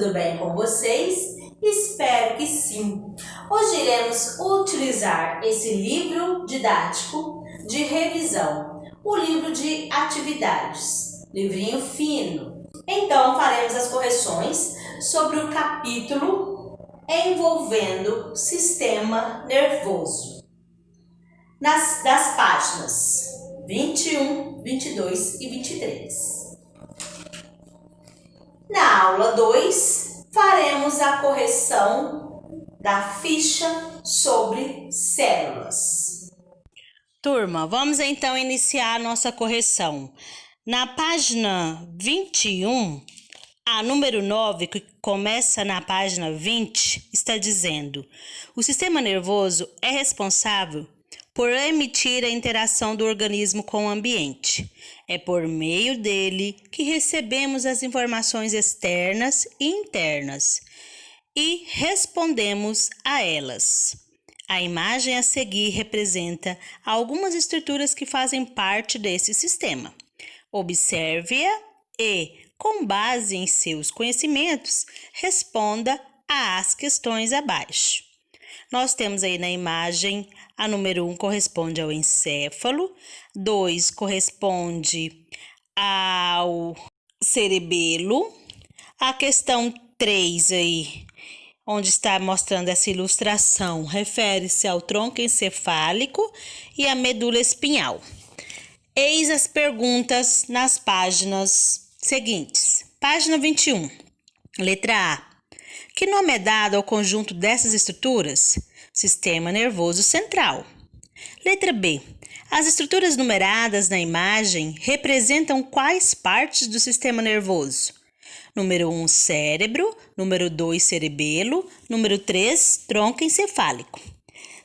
tudo bem com vocês? Espero que sim! Hoje iremos utilizar esse livro didático de revisão, o livro de atividades, livrinho fino. Então, faremos as correções sobre o capítulo envolvendo sistema nervoso, das páginas 21, 22 e 23. Na aula 2, faremos a correção da ficha sobre células. Turma, vamos então iniciar a nossa correção. Na página 21, a número 9, que começa na página 20, está dizendo: o sistema nervoso é responsável por emitir a interação do organismo com o ambiente. É por meio dele que recebemos as informações externas e internas e respondemos a elas. A imagem a seguir representa algumas estruturas que fazem parte desse sistema. Observe-a e, com base em seus conhecimentos, responda às questões abaixo. Nós temos aí na imagem, a número 1 corresponde ao encéfalo, 2 corresponde ao cerebelo, a questão 3 aí, onde está mostrando essa ilustração, refere-se ao tronco encefálico e à medula espinhal. Eis as perguntas nas páginas seguintes. Página 21, letra A. Que nome é dado ao conjunto dessas estruturas? Sistema nervoso central. Letra B. As estruturas numeradas na imagem representam quais partes do sistema nervoso? Número 1, cérebro. Número 2, cerebelo. Número 3, tronco encefálico.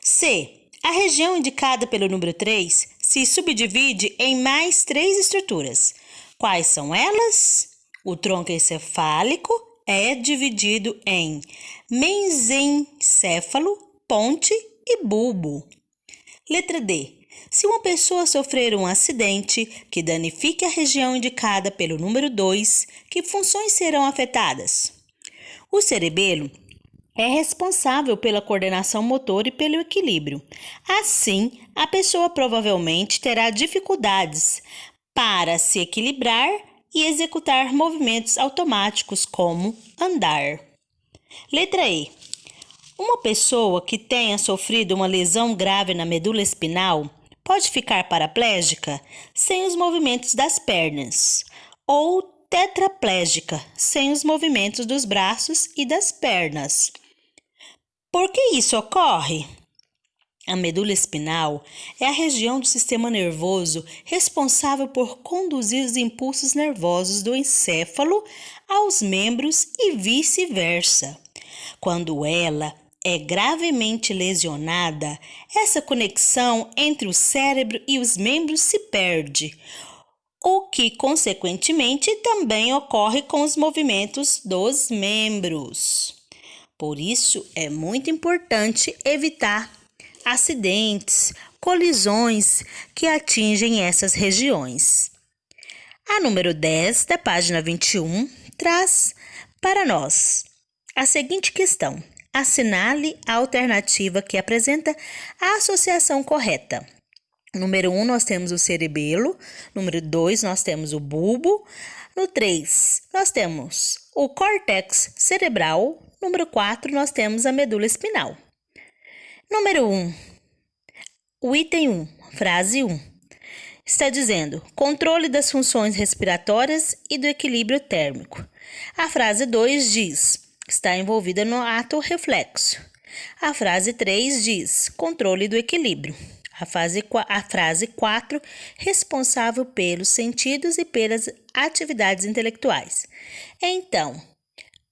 C. A região indicada pelo número 3 se subdivide em mais 3 estruturas. Quais são elas? O tronco encefálico é dividido em mesencéfalo, ponte e bulbo. Letra D. Se uma pessoa sofrer um acidente que danifique a região indicada pelo número 2, que funções serão afetadas? O cerebelo é responsável pela coordenação motor e pelo equilíbrio. Assim, a pessoa provavelmente terá dificuldades para se equilibrar e executar movimentos automáticos como andar. Letra E. Uma pessoa que tenha sofrido uma lesão grave na medula espinal pode ficar paraplégica sem os movimentos das pernas ou tetraplégica sem os movimentos dos braços e das pernas. Por que isso ocorre? A medula espinal é a região do sistema nervoso responsável por conduzir os impulsos nervosos do encéfalo aos membros e vice-versa. Quando ela é gravemente lesionada, essa conexão entre o cérebro e os membros se perde, o que, consequentemente, também ocorre com os movimentos dos membros. Por isso, é muito importante evitar acidentes, colisões que atingem essas regiões. A número 10 da página 21 traz para nós a seguinte questão: assinale a alternativa que apresenta a associação correta. Número 1, nós temos o cerebelo. Número 2, nós temos o bulbo. No 3, nós temos o córtex cerebral. Número 4, nós temos a medula espinal. Número 1, o item 1, frase 1, está dizendo controle das funções respiratórias e do equilíbrio térmico. A frase 2 diz está envolvida no ato reflexo. A frase 3 diz controle do equilíbrio. A frase 4, responsável pelos sentidos e pelas atividades intelectuais. Então,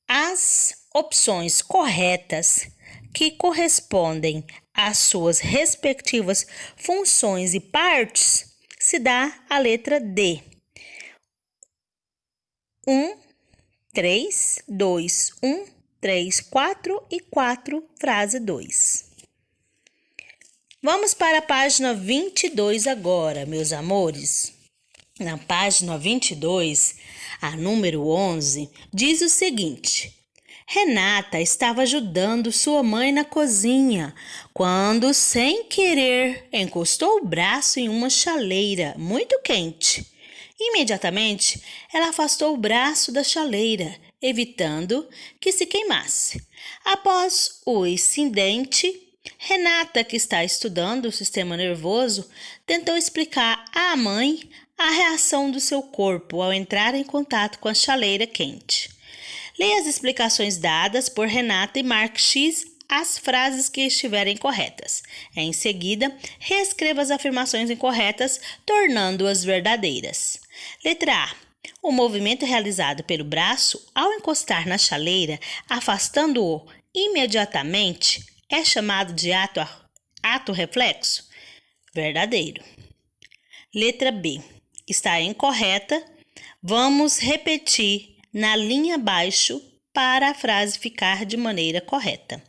as opções corretas que correspondem às suas respectivas funções e partes, se dá a letra D. 1, 3, 2, 1, 3, 4 e 4, frase 2. Vamos para a página 22 agora, meus amores. Na página 22, a número 11, diz o seguinte: Renata estava ajudando sua mãe na cozinha quando, sem querer, encostou o braço em uma chaleira muito quente. Imediatamente, ela afastou o braço da chaleira, evitando que se queimasse. Após o incidente, Renata, que está estudando o sistema nervoso, tentou explicar à mãe a reação do seu corpo ao entrar em contato com a chaleira quente. Leia as explicações dadas por Renata e marque X as frases que estiverem corretas. Em seguida, reescreva as afirmações incorretas, tornando-as verdadeiras. Letra A. O movimento realizado pelo braço ao encostar na chaleira, afastando-o imediatamente, é chamado de ato reflexo? Verdadeiro. Letra B. Está incorreta. Vamos repetir na linha abaixo para a frase ficar de maneira correta.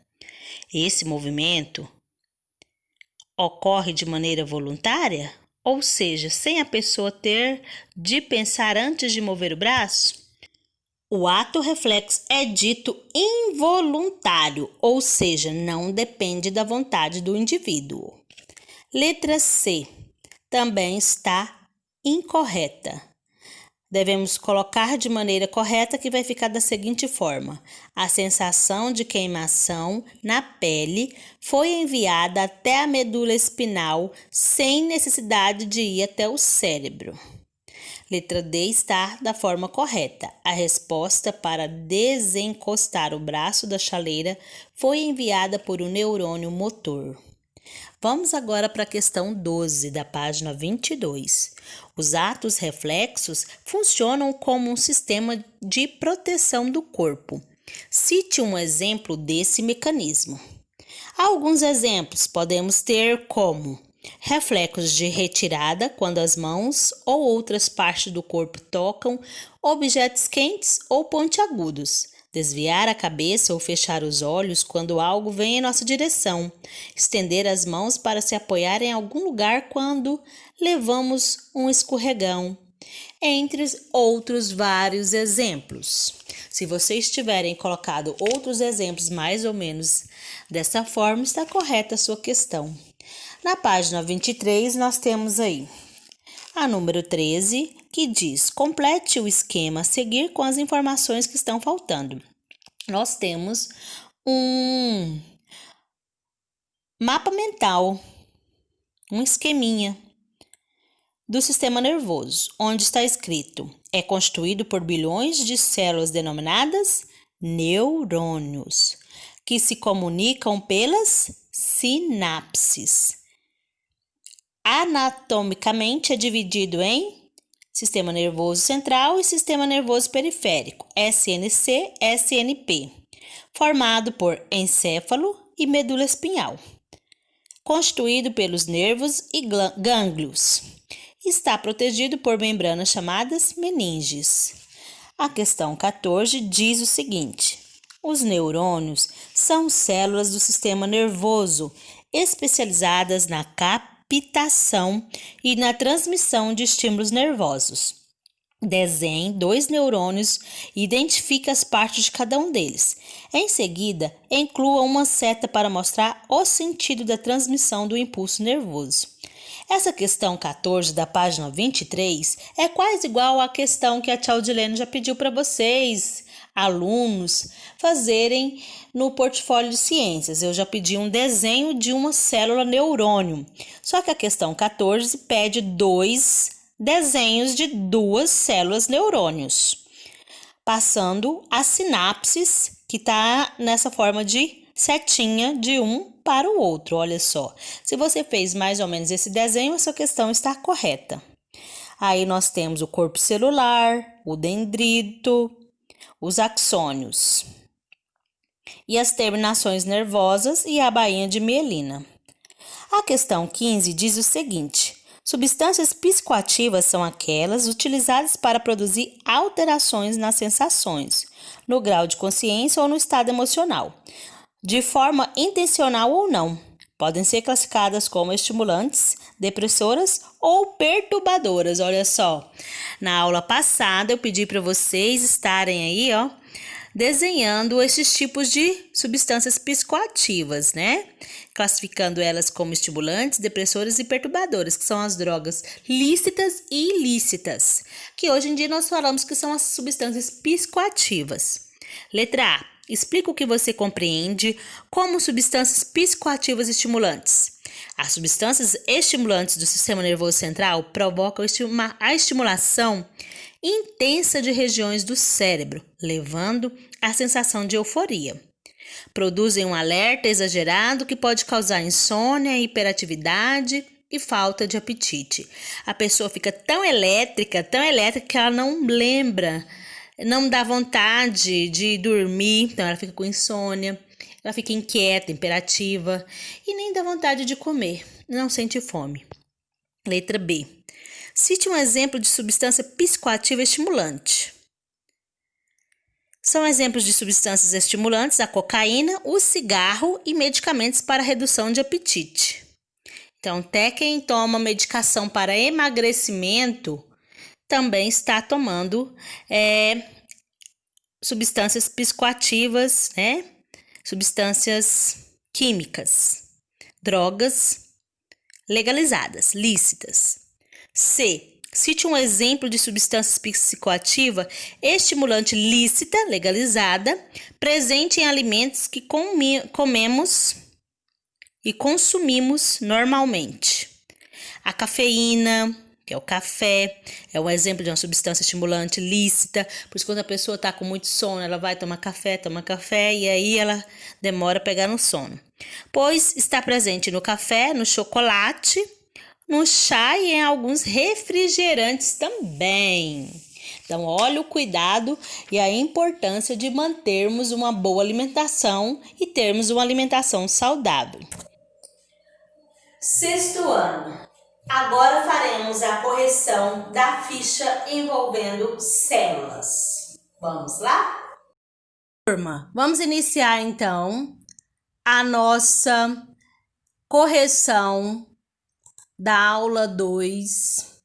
Esse movimento ocorre de maneira voluntária, ou seja, sem a pessoa ter de pensar antes de mover o braço? O ato reflexo é dito involuntário, ou seja, não depende da vontade do indivíduo. Letra C. Também está incorreta. Devemos colocar de maneira correta, que vai ficar da seguinte forma: a sensação de queimação na pele foi enviada até a medula espinhal sem necessidade de ir até o cérebro. Letra D está da forma correta. A resposta para desencostar o braço da chaleira foi enviada por um neurônio motor. Vamos agora para a questão 12 da página 22. Os atos reflexos funcionam como um sistema de proteção do corpo. Cite um exemplo desse mecanismo. Alguns exemplos podemos ter como reflexos de retirada, quando as mãos ou outras partes do corpo tocam objetos quentes ou pontiagudos. Desviar a cabeça ou fechar os olhos quando algo vem em nossa direção. Estender as mãos para se apoiar em algum lugar quando levamos um escorregão. Entre outros vários exemplos. Se vocês tiverem colocado outros exemplos mais ou menos dessa forma, está correta a sua questão. Na página 23, nós temos aí a número 13, que diz: complete o esquema a seguir com as informações que estão faltando. Nós temos um mapa mental, um esqueminha do sistema nervoso, onde está escrito: é constituído por bilhões de células denominadas neurônios, que se comunicam pelas sinapses. Anatomicamente é dividido em sistema nervoso central e sistema nervoso periférico, SNC, SNP, formado por encéfalo e medula espinhal, constituído pelos nervos e gânglios. Está protegido por membranas chamadas meninges. A questão 14 diz o seguinte: os neurônios são células do sistema nervoso especializadas na captação e na transmissão de estímulos nervosos. Desenhe 2 neurônios e identifique as partes de cada um deles. Em seguida, inclua uma seta para mostrar o sentido da transmissão do impulso nervoso. Essa questão 14 da página 23 é quase igual à questão que a tia Aldilene já pediu para vocês, alunos, fazerem no portfólio de ciências. Eu já pedi um desenho de uma célula neurônio. Só que a questão 14 pede 2 desenhos de 2 células neurônios, passando as sinapses, que está nessa forma de setinha de um para o outro. Olha só, se você fez mais ou menos esse desenho, essa questão está correta. Aí nós temos o corpo celular, o dendrito, os axônios e as terminações nervosas e a bainha de mielina. A questão 15 diz o seguinte: substâncias psicoativas são aquelas utilizadas para produzir alterações nas sensações, no grau de consciência ou no estado emocional, de forma intencional ou não. Podem ser classificadas como estimulantes, depressoras ou perturbadoras. Olha só, na aula passada eu pedi para vocês estarem aí, desenhando esses tipos de substâncias psicoativas, né? Classificando elas como estimulantes, depressoras e perturbadoras, que são as drogas lícitas e ilícitas, que hoje em dia nós falamos que são as substâncias psicoativas. Letra A. Explica o que você compreende como substâncias psicoativas estimulantes. As substâncias estimulantes do sistema nervoso central provocam a estimulação intensa de regiões do cérebro, levando à sensação de euforia. Produzem um alerta exagerado que pode causar insônia, hiperatividade e falta de apetite. A pessoa fica tão elétrica que ela não lembra, não dá vontade de dormir, então ela fica com insônia, ela fica inquieta, imperativa e nem dá vontade de comer, não sente fome. Letra B. Cite um exemplo de substância psicoativa estimulante. São exemplos de substâncias estimulantes a cocaína, o cigarro e medicamentos para redução de apetite. Então, até quem toma medicação para emagrecimento também está tomando substâncias psicoativas, né? Substâncias químicas, drogas legalizadas, lícitas. C. Cite um exemplo de substância psicoativa estimulante lícita, legalizada, presente em alimentos que comemos e consumimos normalmente. A cafeína, que é o café, é um exemplo de uma substância estimulante lícita. Por isso, quando a pessoa está com muito sono, ela vai tomar café, e aí ela demora a pegar no sono. Pois está presente no café, no chocolate, no chá e em alguns refrigerantes também. Então, olha o cuidado e a importância de mantermos uma boa alimentação e termos uma alimentação saudável. Sexto ano. Agora faremos a correção da ficha envolvendo células. Vamos lá? Turma, vamos iniciar então a nossa correção da aula 2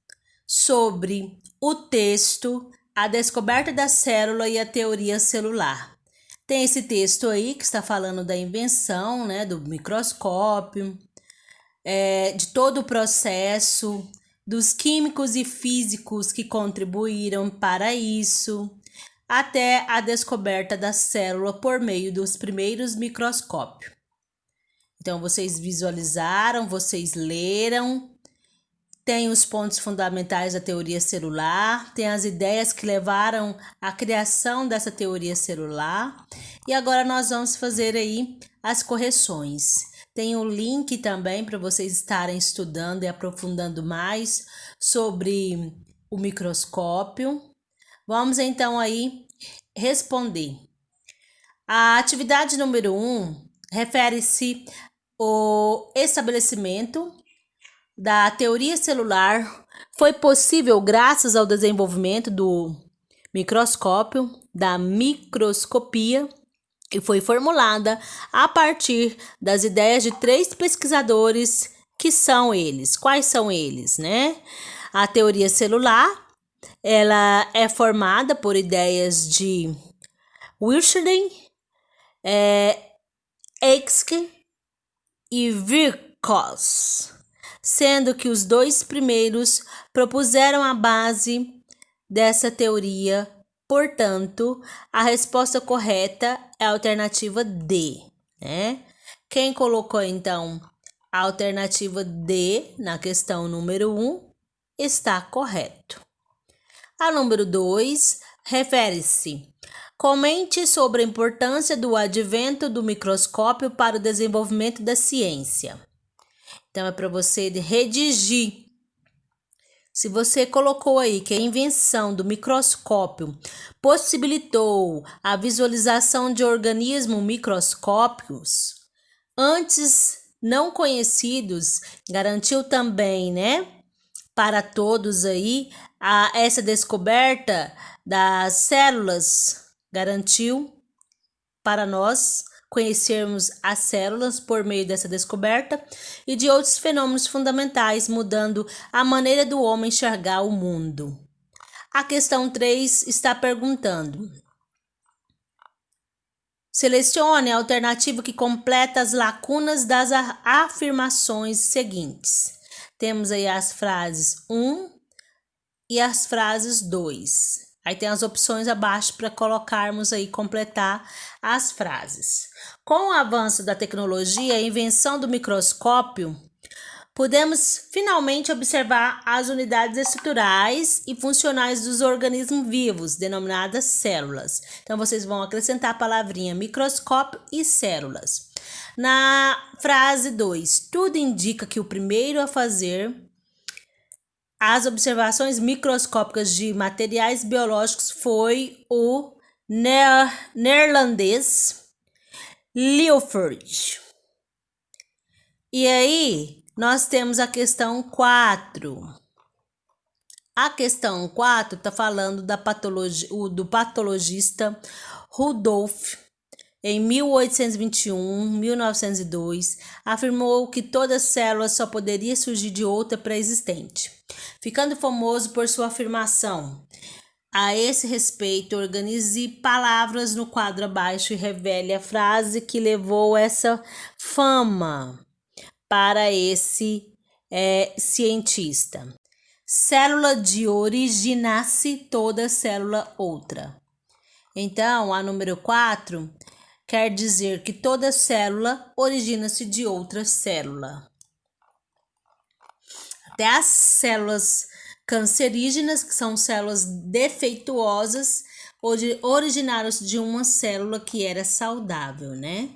sobre o texto A Descoberta da Célula e a Teoria Celular. Tem esse texto aí que está falando da invenção, né, do microscópio, de todo o processo, dos químicos e físicos que contribuíram para isso, até a descoberta da célula por meio dos primeiros microscópios. Então, vocês visualizaram, vocês leram, tem os pontos fundamentais da teoria celular, tem as ideias que levaram à criação dessa teoria celular, e agora nós vamos fazer aí as correções. Tem um link também para vocês estarem estudando e aprofundando mais sobre o microscópio. Vamos então aí responder. A atividade número 1 refere-se ao estabelecimento da teoria celular. Foi possível graças ao desenvolvimento do microscópio, da microscopia, e foi formulada a partir das ideias de 3 pesquisadores, que são eles. Quais são eles, né? A teoria celular, ela é formada por ideias de Wilshire, Eichmann e Virchow, sendo que os 2 primeiros propuseram a base dessa teoria. Portanto, a resposta correta é a alternativa D, né? Quem colocou, então, a alternativa D na questão número 1 está correto. A número 2 refere-se: comente sobre a importância do advento do microscópio para o desenvolvimento da ciência. Então, é para você redigir. Se você colocou aí que a invenção do microscópio possibilitou a visualização de organismos microscópicos antes não conhecidos, garantiu também, né, para todos aí, essa descoberta das células, garantiu para nós conhecermos as células por meio dessa descoberta e de outros fenômenos fundamentais, mudando a maneira do homem enxergar o mundo. A questão 3 está perguntando: Selecione a alternativa que completa as lacunas das afirmações seguintes. Temos aí as frases 1 e as frases 2. Aí tem as opções abaixo para colocarmos aí, completar as frases. Com o avanço da tecnologia e a invenção do microscópio, podemos finalmente observar as unidades estruturais e funcionais dos organismos vivos, denominadas células. Então, vocês vão acrescentar a palavrinha microscópio e células. Na frase 2, tudo indica que o primeiro a fazer as observações microscópicas de materiais biológicos foi o neerlandês Liefeld. E aí, nós temos a questão 4. A questão 4 está falando do patologista Rudolf. Em 1821, 1902, afirmou que toda célula só poderia surgir de outra pré-existente, ficando famoso por sua afirmação. A esse respeito, organize palavras no quadro abaixo e revele a frase que levou essa fama para esse cientista. Célula de originasse toda célula outra. Então, a número 4 quer dizer que toda célula origina-se de outra célula. Até as células cancerígenas, que são células defeituosas, originaram-se de uma célula que era saudável, né?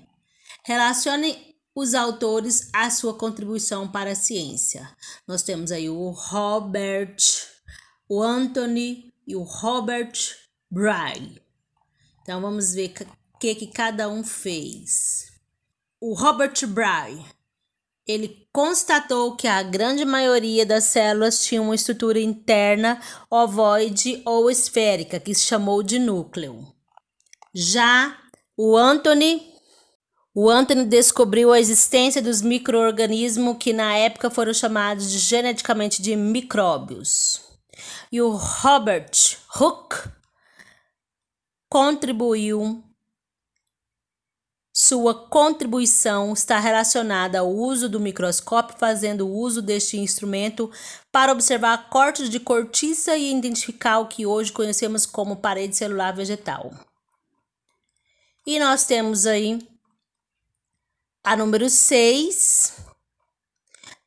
Relacione os autores à sua contribuição para a ciência. Nós temos aí o Robert, o Anthony e o Robert Bray. Então, vamos ver o que cada um fez. O Robert Bray, ele constatou que a grande maioria das células tinha uma estrutura interna ovoide ou esférica, que se chamou de núcleo. Já o Anthony descobriu a existência dos micro-organismos que na época foram chamados geneticamente de micróbios. E o Robert Hooke sua contribuição está relacionada ao uso do microscópio, fazendo uso deste instrumento para observar cortes de cortiça e identificar o que hoje conhecemos como parede celular vegetal. E nós temos aí a número 6,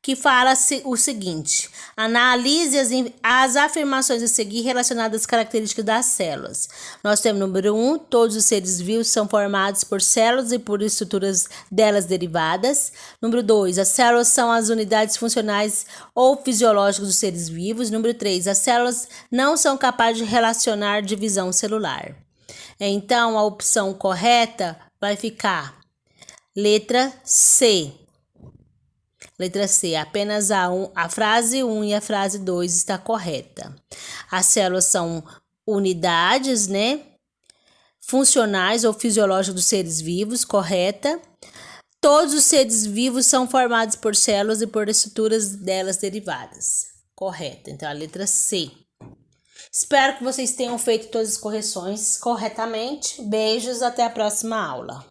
que fala o seguinte: analise as afirmações a seguir relacionadas às características das células. Nós temos número 1, todos os seres vivos são formados por células e por estruturas delas derivadas. Número 2, as células são as unidades funcionais ou fisiológicas dos seres vivos. Número 3, as células não são capazes de relacionar divisão celular. Então, a opção correta vai ficar letra C. Letra C, apenas a frase 1 e a frase 2 está correta. As células são unidades, né, funcionais ou fisiológicas dos seres vivos, correta. Todos os seres vivos são formados por células e por estruturas delas derivadas, correta. Então, a letra C. Espero que vocês tenham feito todas as correções corretamente. Beijos, até a próxima aula.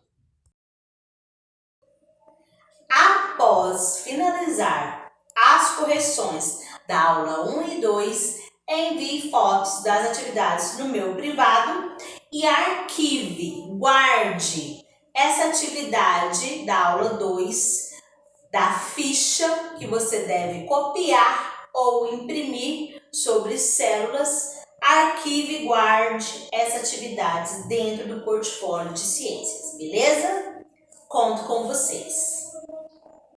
Após finalizar as correções da aula 1 e 2, envie fotos das atividades no meu privado e guarde essa atividade da aula 2 da ficha que você deve copiar ou imprimir sobre células. Arquive e guarde essa atividade dentro do portfólio de ciências, beleza? Conto com vocês.